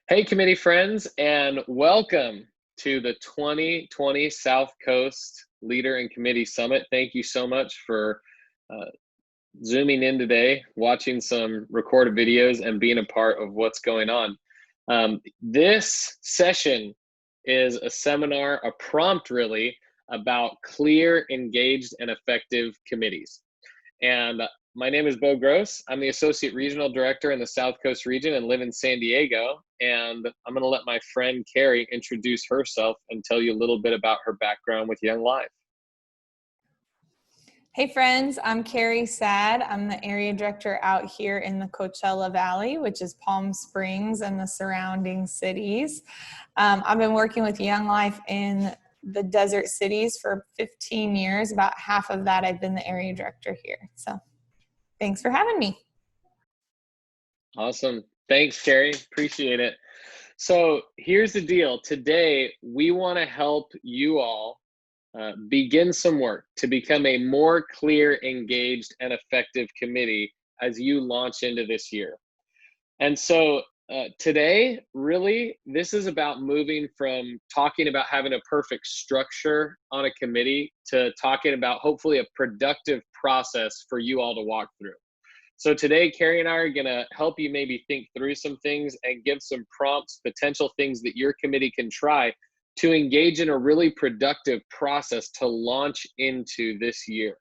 Hey, committee friends, and welcome to the 2020 South Coast Leader and Committee Summit. Thank you so much for uh, Zooming in today, watching some recorded videos, and being a part of what's going on. This session is a seminar, a prompt really, about clear, engaged, and effective committees. And my name is Bo Gross. I'm the Associate Regional Director in the South Coast region and live in San Diego. And I'm going to let my friend Kerrie introduce herself and tell you a little bit about her background with Young Life. Hey friends, I'm Kerrie Saad. I'm the area director out here in the Coachella Valley, which is Palm Springs and the surrounding cities. I've been working with Young Life in the desert cities for 15 years. About half of that I've been the area director here. So thanks for having me. Awesome. Thanks, Kerrie. Appreciate it. So here's the deal. Today, we want to help you all begin some work to become a more clear, engaged, and effective committee as you launch into this year. And so today, really, this is about moving from talking about having a perfect structure on a committee to talking about hopefully a productive process for you all to walk through. So today, Kerrie and I are going to help you maybe think through some things and give some prompts, potential things that your committee can try to engage in a really productive process to launch into this year.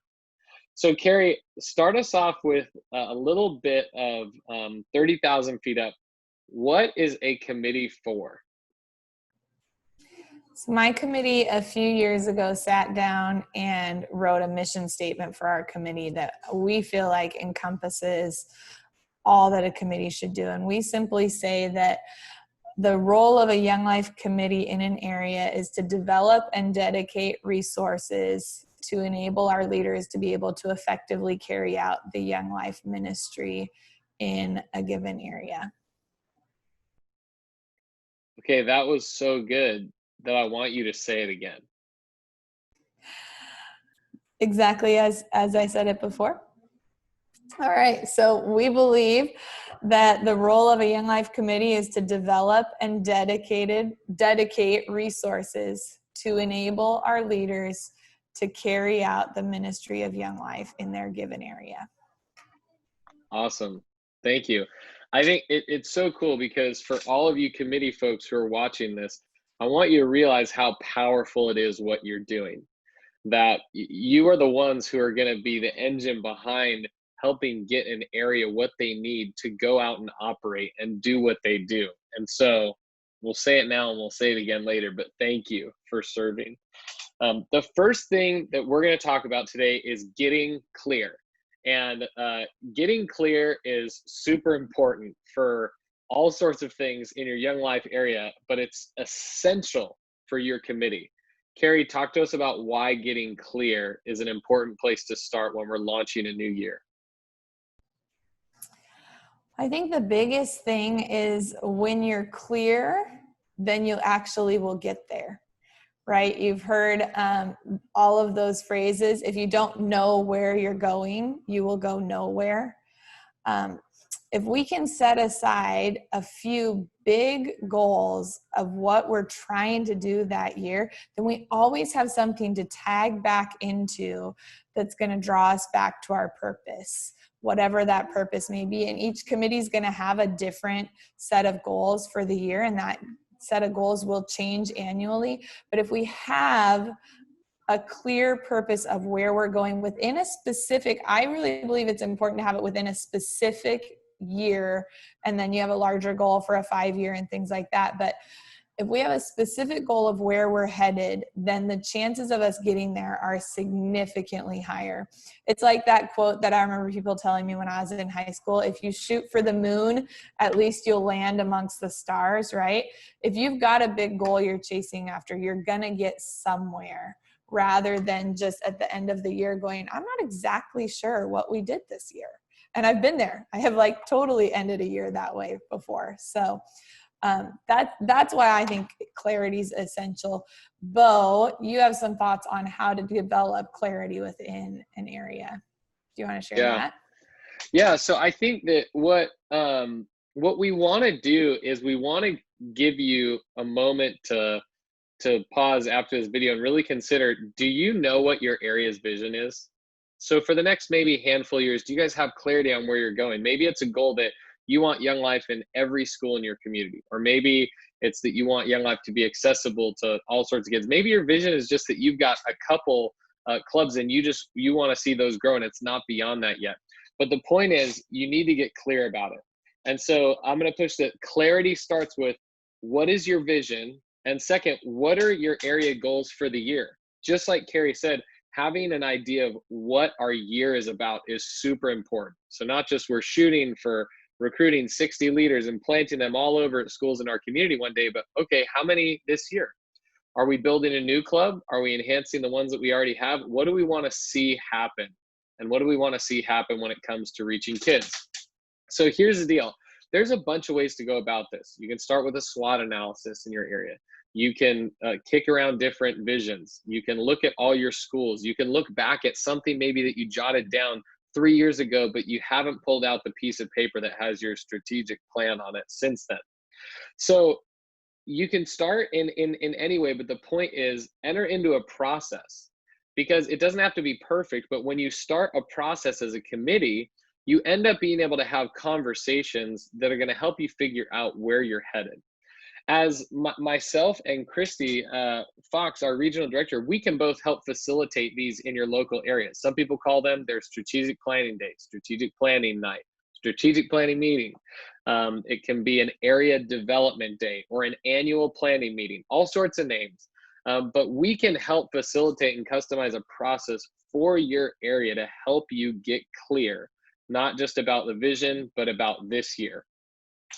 So Kerrie, start us off with a little bit of 30,000 feet up. What is a committee for? So my committee a few years ago sat down and wrote a mission statement for our committee that we feel like encompasses all that a committee should do. And we simply say that the role of a Young Life committee in an area is to develop and dedicate resources to enable our leaders to be able to effectively carry out the Young Life ministry in a given area. Okay, that was so good that I want you to say it again. Exactly as I said it before. All right, so we believe that the role of a Young Life committee is to develop and dedicate resources to enable our leaders to carry out the ministry of Young Life in their given area. Awesome. Thank you. I think it's so cool because for all of you committee folks who are watching this, I want you to realize how powerful it is what you're doing. That you are the ones who are going to be the engine behind helping get an area what they need to go out and operate and do what they do. And so we'll say it now and we'll say it again later, but thank you for serving. The first thing that we're going to talk about today is getting clear. And getting clear is super important for all sorts of things in your Young Life area, but it's essential for your committee. Kerrie, talk to us about why getting clear is an important place to start when we're launching a new year. I think the biggest thing is when you're clear, then you actually will get there, right? You've heard all of those phrases. If you don't know where you're going, you will go nowhere. If we can set aside a few big goals of what we're trying to do that year, then we always have something to tag back into that's going to draw us back to our purpose, whatever that purpose may be. And each committee is going to have a different set of goals for the year, and that set of goals will change annually. But if we have a clear purpose of where we're going within a specific, I really believe it's important to have it within a specific year, and then you have a larger goal for a 5-year and things like that. But if we have a specific goal of where we're headed, then the chances of us getting there are significantly higher. It's like that quote that I remember people telling me when I was in high school: if you shoot for the moon, at least you'll land amongst the stars, right? If you've got a big goal you're chasing after, you're gonna get somewhere, rather than just at the end of the year going, I'm not exactly sure what we did this year. And I've been there. I have like totally ended a year that way before. So that's why I think clarity is essential. Bo, you have some thoughts on how to develop clarity within an area. Do you want to share that? Yeah. So I think that what what we want to do is we want to give you a moment to pause after this video and really consider, do you know what your area's vision is? So for the next maybe handful of years, do you guys have clarity on where you're going? Maybe it's a goal that you want Young Life in every school in your community, or maybe it's that you want Young Life to be accessible to all sorts of kids. Maybe your vision is just that you've got a couple clubs and you want to see those grow, and it's not beyond that yet. But the point is, you need to get clear about it. And so I'm going to push that clarity starts with, what is your vision? And second, what are your area goals for the year? Just like Kerrie said, having an idea of what our year is about is super important. So not just we're shooting for recruiting 60 leaders and planting them all over at schools in our community one day, but okay, how many this year? Are we building a new club? Are we enhancing the ones that we already have? What do we want to see happen? And what do we want to see happen when it comes to reaching kids? So here's the deal. There's a bunch of ways to go about this. You can start with a SWOT analysis in your area. You can kick around different visions. You can look at all your schools. You can look back at something maybe that you jotted down 3 years ago, but you haven't pulled out the piece of paper that has your strategic plan on it since then. So you can start in any way, but the point is, enter into a process, because it doesn't have to be perfect, but when you start a process as a committee, you end up being able to have conversations that are going to help you figure out where you're headed. As myself and Christy Fox, our regional director, we can both help facilitate these in your local areas. Some people call them their strategic planning day, strategic planning night, strategic planning meeting. It can be an area development day or an annual planning meeting, all sorts of names. But we can help facilitate and customize a process for your area to help you get clear, not just about the vision, but about this year.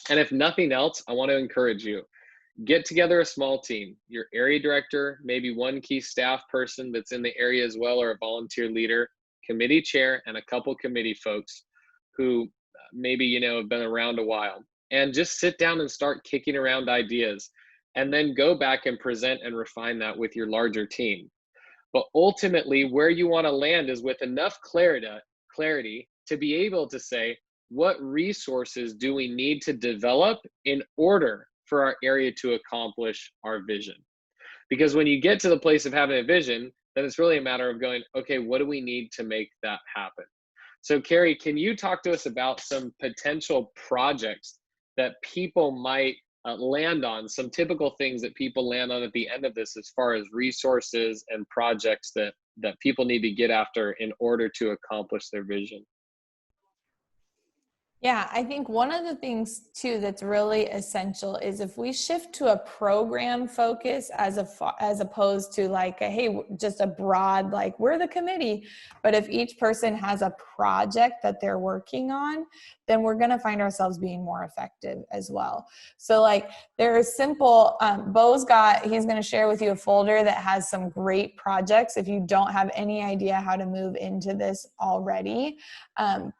And if nothing else, I want to encourage you, get together a small team, your area director, maybe one key staff person that's in the area as well, or a volunteer leader, committee chair, and a couple committee folks who maybe, have been around a while, and just sit down and start kicking around ideas, and then go back and present and refine that with your larger team. But ultimately, where you want to land is with enough clarity to be able to say, what resources do we need to develop in order for our area to accomplish our vision? Because when you get to the place of having a vision, then it's really a matter of going, okay, what do we need to make that happen? So Kerrie, can you talk to us about some potential projects that people might land on, some typical things that people land on at the end of this, as far as resources and projects that people need to get after in order to accomplish their vision? Yeah, I think one of the things too that's really essential is if we shift to a program focus as opposed to like, hey, just a broad, like we're the committee, but if each person has a project that they're working on, then we're going to find ourselves being more effective as well. So like there are simple, he's going to share with you a folder that has some great projects if you don't have any idea how to move into this already.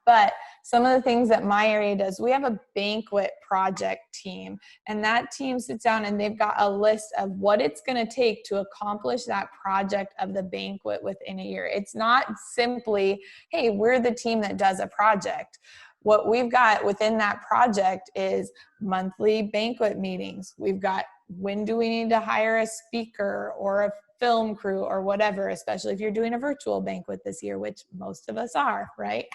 But some of the things that my area does, we have a banquet project team, and that team sits down and they've got a list of what it's going to take to accomplish that project of the banquet within a year. It's not simply, hey, we're the team that does a project. What we've got within that project is monthly banquet meetings. We've got, when do we need to hire a speaker or a film crew or whatever, especially if you're doing a virtual banquet this year, which most of us are, right?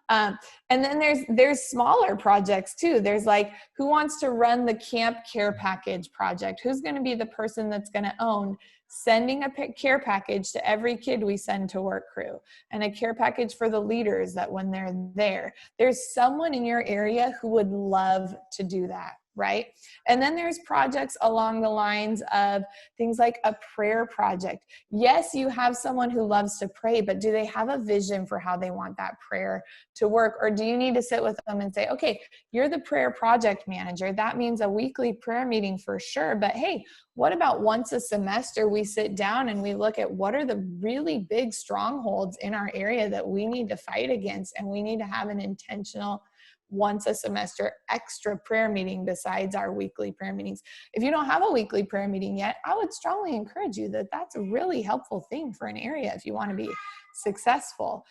And then there's smaller projects too. There's like, who wants to run the camp care package project? Who's going to be the person that's going to own sending a care package to every kid we send to work crew, and a care package for the leaders that when they're there, there's someone in your area who would love to do that. Right? And then there's projects along the lines of things like a prayer project. Yes, you have someone who loves to pray, but do they have a vision for how they want that prayer to work? Or do you need to sit with them and say, okay, you're the prayer project manager. That means a weekly prayer meeting for sure. But hey, what about once a semester we sit down and we look at what are the really big strongholds in our area that we need to fight against, and we need to have an intentional once a semester extra prayer meeting besides our weekly prayer meetings. If you don't have a weekly prayer meeting yet, I would strongly encourage you that that's a really helpful thing for an area if you want to be successful.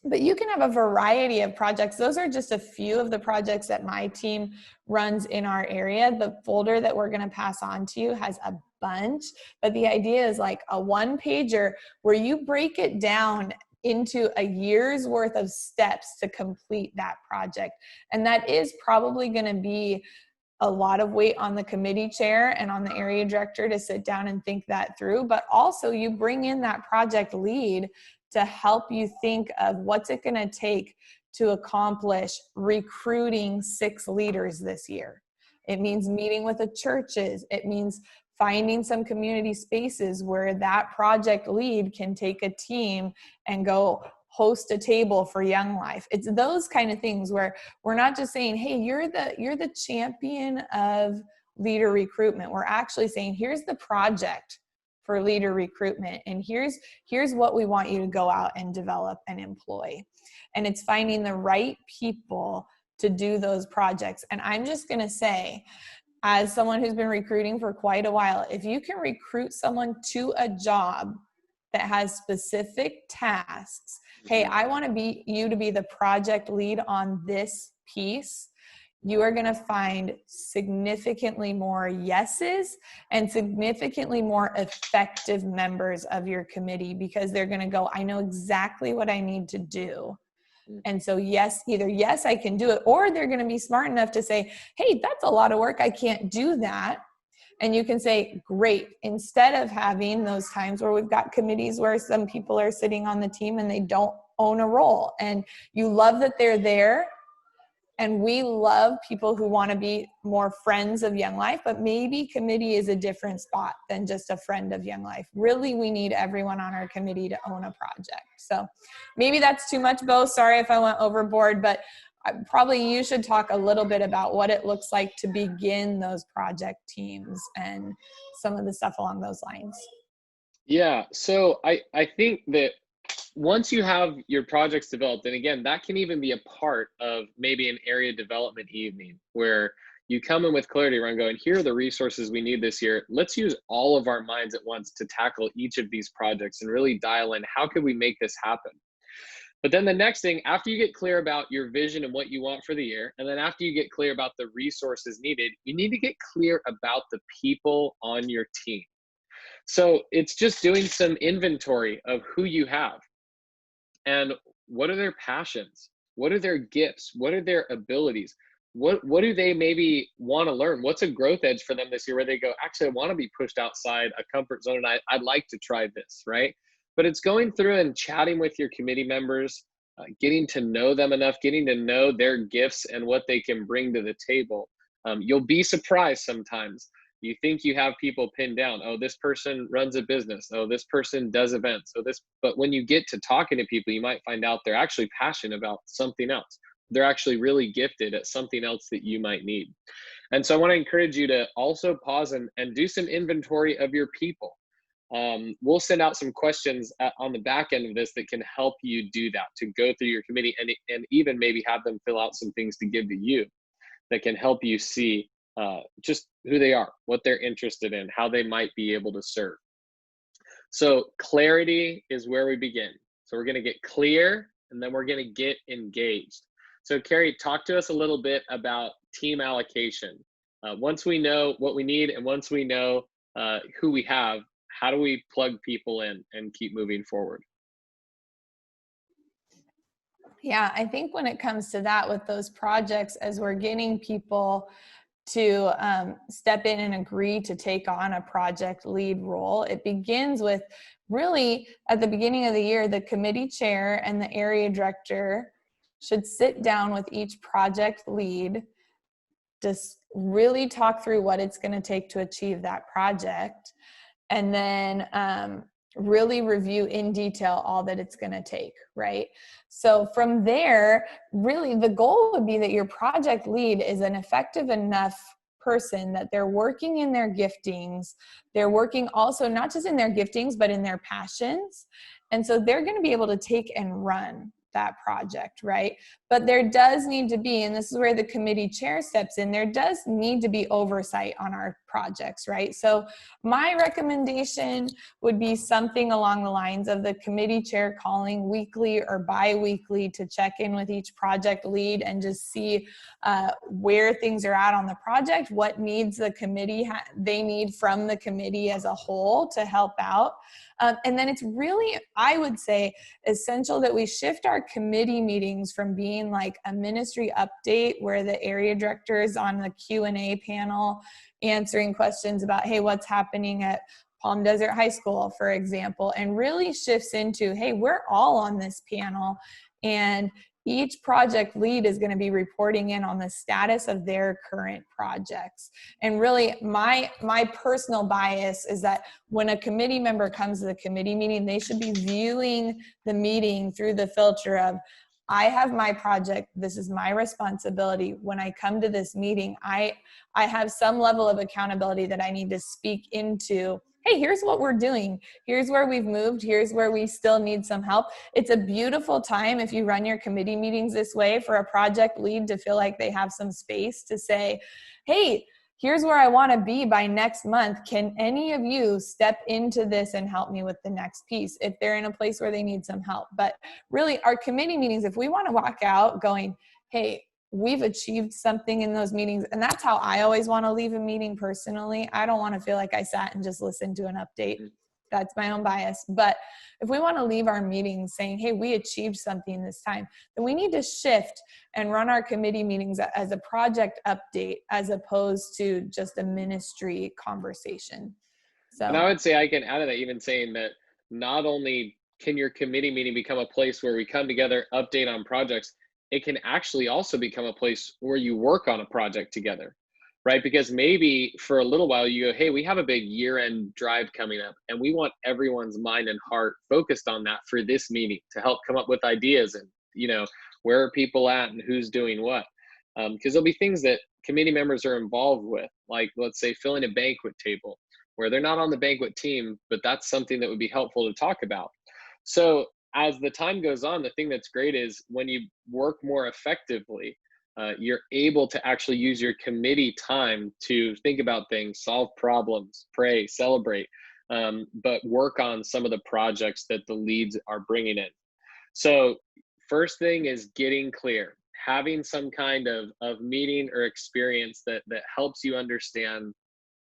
But you can have a variety of projects. Those are just a few of the projects that my team runs in our area. The folder that we're going to pass on to you has a bunch, but the idea is like a one-pager where you break it down into a year's worth of steps to complete that project. And that is probably going to be a lot of weight on the committee chair and on the area director to sit down and think that through. But also you bring in that project lead to help you think of what's it going to take to accomplish recruiting 6 leaders this year. It means meeting with the churches. It means finding some community spaces where that project lead can take a team and go host a table for Young Life. It's those kind of things where we're not just saying, hey, you're the champion of leader recruitment. We're actually saying, here's the project for leader recruitment, and here's what we want you to go out and develop and employ. And it's finding the right people to do those projects. And I'm just going to say, as someone who's been recruiting for quite a while, if you can recruit someone to a job that has specific tasks, hey, I want you to be the project lead on this piece, you are going to find significantly more yeses and significantly more effective members of your committee, because they're going to go, I know exactly what I need to do. And so yes, either yes, I can do it, or they're going to be smart enough to say, hey, that's a lot of work, I can't do that. And you can say, great, instead of having those times where we've got committees where some people are sitting on the team and they don't own a role, and you love that they're there. And we love people who want to be more friends of Young Life, but maybe committee is a different spot than just a friend of Young Life. Really, we need everyone on our committee to own a project. So maybe that's too much, Bo. Sorry if I went overboard, but probably you should talk a little bit about what it looks like to begin those project teams and some of the stuff along those lines. Yeah, so I think that once you have your projects developed, and again, that can even be a part of maybe an area development evening where you come in with clarity around going, here are the resources we need this year. Let's use all of our minds at once to tackle each of these projects and really dial in, how can we make this happen? But then the next thing, after you get clear about your vision and what you want for the year, and then after you get clear about the resources needed, you need to get clear about the people on your team. So it's just doing some inventory of who you have and what are their passions, what are their gifts, what are their abilities, what do they maybe want to learn, what's a growth edge for them this year where they go, actually I want to be pushed outside a comfort zone and I'd like to try this, right? But it's going through and chatting with your committee members, getting to know them enough, getting to know their gifts and what they can bring to the table. You'll be surprised sometimes. You think you have people pinned down. Oh, this person runs a business. Oh, this person does events. But when you get to talking to people, you might find out they're actually passionate about something else. They're actually really gifted at something else that you might need. And so I want to encourage you to also pause and do some inventory of your people. We'll send out some questions on the back end of this that can help you do that, to go through your committee and even maybe have them fill out some things to give to you that can help you see just who they are, what they're interested in, how they might be able to serve. So clarity is where we begin. So we're going to get clear and then we're going to get engaged. So Kerrie, talk to us a little bit about team allocation. Once we know what we need and once we know who we have, how do we plug people in and keep moving forward? Yeah, I think when it comes to that with those projects, as we're getting people to step in and agree to take on a project lead role, it begins with really at the beginning of the year, the committee chair and the area director should sit down with each project lead, just really talk through what it's going to take to achieve that project, and then really review in detail all that it's going to take, right? So from there, really the goal would be that your project lead is an effective enough person that they're working in their giftings. They're working also not just in their giftings, but in their passions. And so they're going to be able to take and run that project, right? But there does need to be, and this is where the committee chair steps in, there does need to be oversight on our projects, right? So my recommendation would be something along the lines of the committee chair calling weekly or bi-weekly to check in with each project lead and just see where things are at on the project, what needs the committee they need from the committee as a whole to help out. And then it's really, I would say, essential that we shift our committee meetings from being like a ministry update where the area director is on the Q&A panel answering questions about, hey, what's happening at Palm Desert High School, for example, and really shifts into, hey, we're all on this panel, and each project lead is going to be reporting in on the status of their current projects. And really, my personal bias is that when a committee member comes to the committee meeting, they should be viewing the meeting through the filter of, I have my project, this is my responsibility. When I come to this meeting, I have some level of accountability that I need to speak into. Hey, here's what we're doing. Here's where we've moved. Here's where we still need some help. It's a beautiful time if you run your committee meetings this way for a project lead to feel like they have some space to say, hey, here's where I want to be by next month. Can any of you step into this and help me with the next piece if they're in a place where they need some help? But really, our committee meetings, if we want to walk out going, hey, we've achieved something in those meetings. And that's how I always want to leave a meeting personally. I don't want to feel like I sat and just listened to an update. That's my own bias. But if we want to leave our meetings saying, hey, we achieved something this time, then we need to shift and run our committee meetings as a project update as opposed to just a ministry conversation. So, and I would say I can add to that, even saying that not only can your committee meeting become a place where we come together, update on projects, it can actually also become a place where you work on a project together, right? Because maybe for a little while you go, hey, we have a big year-end drive coming up, and we want everyone's mind and heart focused on that for this meeting to help come up with ideas and, where are people at and who's doing what? Because there'll be things that committee members are involved with, like let's say filling a banquet table where they're not on the banquet team, but that's something that would be helpful to talk about. So as the time goes on, the thing that's great is when you work more effectively, you're able to actually use your committee time to think about things, solve problems, pray, celebrate, but work on some of the projects that the leads are bringing in. So first thing is getting clear, having some kind of meeting or experience that helps you understand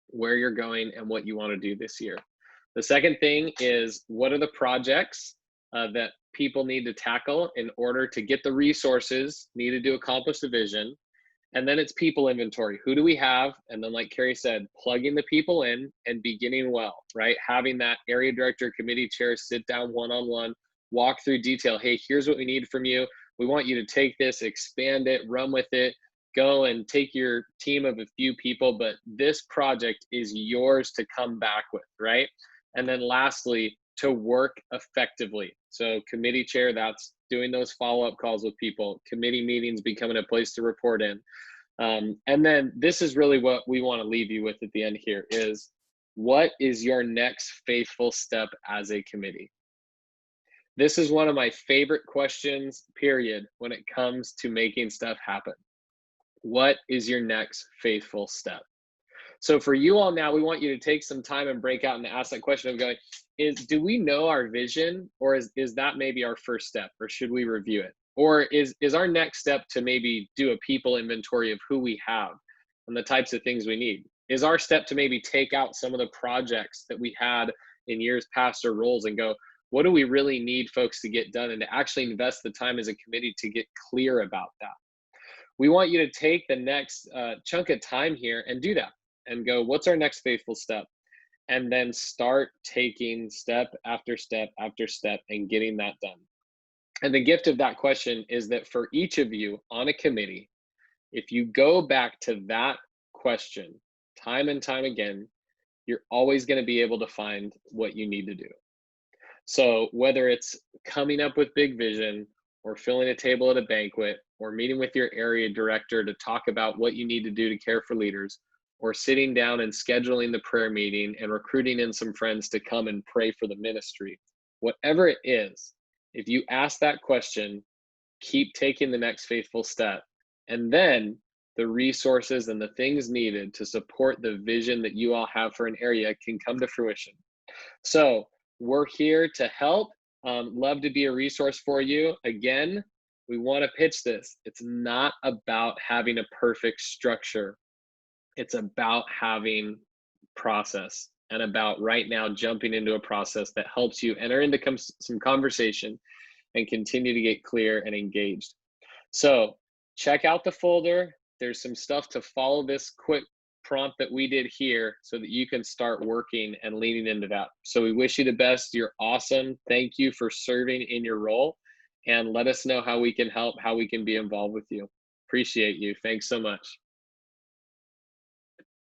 where you're going and what you want to do this year. The second thing is, what are the projects that people need to tackle in order to get the resources needed to accomplish the vision? And then it's people inventory. Who do we have? And then, like Kerrie said, plugging the people in and beginning well, right? Having that area director, committee chair sit down one-on-one, walk through detail. Hey, here's what we need from you. We want you to take this, expand it, run with it, go and take your team of a few people, but this project is yours to come back with, right? And then lastly, to work effectively. So committee chair, that's doing those follow-up calls with people, committee meetings becoming a place to report in. And then this is really what we want to leave you with at the end here is, what is your next faithful step as a committee? This is one of my favorite questions, period, when it comes to making stuff happen. What is your next faithful step? So for you all now, we want you to take some time and break out and ask that question of going, do we know our vision, or is that maybe our first step, or should we review it? Or is our next step to maybe do a people inventory of who we have and the types of things we need? Is our step to maybe take out some of the projects that we had in years past or roles and go, what do we really need folks to get done, and to actually invest the time as a committee to get clear about that? We want you to take the next chunk of time here and do that and go, what's our next faithful step? And then start taking step after step after step and getting that done. And the gift of that question is that for each of you on a committee, if you go back to that question time and time again, you're always going to be able to find what you need to do. So whether it's coming up with big vision, or filling a table at a banquet, or meeting with your area director to talk about what you need to do to care for leaders, or sitting down and scheduling the prayer meeting and recruiting in some friends to come and pray for the ministry, whatever it is, if you ask that question, keep taking the next faithful step. And then the resources and the things needed to support the vision that you all have for an area can come to fruition. So we're here to help. Love to be a resource for you. Again, we want to pitch this. It's not about having a perfect structure. It's about having process and about right now jumping into a process that helps you enter into some conversation and continue to get clear and engaged. So check out the folder. There's some stuff to follow this quick prompt that we did here so that you can start working and leaning into that. So we wish you the best. You're awesome. Thank you for serving in your role, and let us know how we can help, how we can be involved with you. Appreciate you. Thanks so much.